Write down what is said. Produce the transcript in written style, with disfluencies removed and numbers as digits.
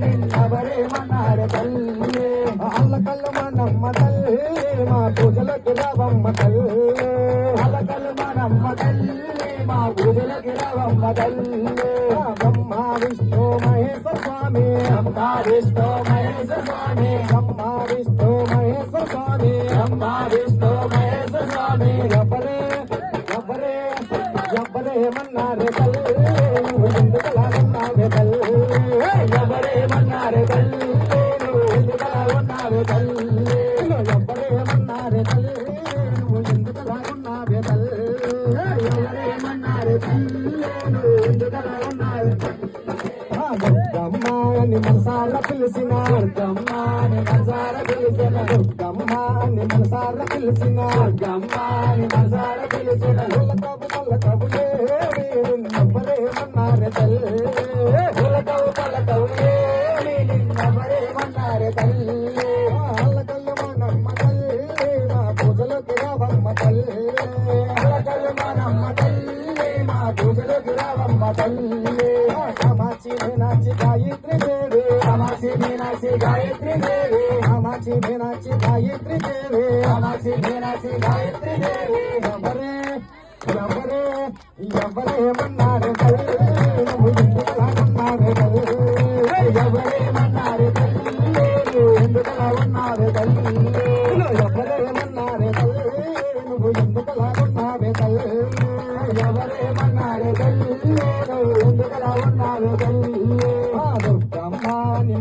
నిన్నెవరేమన్నారు తల్లి అల్లకల్లు మనమ్మ తల్లి మా పూజలకు రావమ్మ తల్లి అల్లకల్లు మనమ్మ తల్లి మా పూజలకు రావమ్మ తల్లి బ్రహ్మ విష్ణు మహేశ్వర స్వామి బ్రహ్మ విష్ణు మహేశ్వర స్వామి బ్రహ్మ విష్ణు మహేశ్వర స్వామి బ్రహ్మ విష్ణు మహేశ్వర స్వామి ఎవరేమన్నారు తల్లి ఎందుకలాగన్నావే తల్లి ఎవరేమన్నారు తల్లి ఎందుకలాగన్నావే తల్లి ఎవరేమన్నారు తల్లి ఎందుకలాగన్నావే తల్లి ఎవరేమన్నారు తల్లి ఎందుకలాగన్నావే దుర్గమ్మాని మనసార పిలిచిన దుర్గమ్మాని మనసార పిలిచిన దుర్గమ్మాని మనసార పిలిచిన దుర్గమ్మాని మనసార పిలిచిన పల్లకవు నిన్నెవరేమన్నారు తల్లి పల్లకవు నిన్నెవరేమన్నారు తల్లి అల్లకల్లు మనమ్మ తల్లి మా పూజలోకి రావమ్మ తల్లి అల్లకల్లు మనమ్మ తల్లి మా పూజలోకి రావమ్మ తల్లి కామాక్షి మీనాక్షి గాయత్రి దేవి కామాక్షి మీనాక్షి గాయత్రి దేవి కామాక్షి మీనాక్షి గాయత్రి దేవి కామాక్షి మీనాక్షి గాయత్రి దేవి ఎవరేమన్నారు తల్లి నువ్వు ఎందుకలాగన్నారు తల్లి ఎవరేమన్నారు తల్లి ఎందుకలా ఉన్నారు తల్లి ఎవరేమన్నారు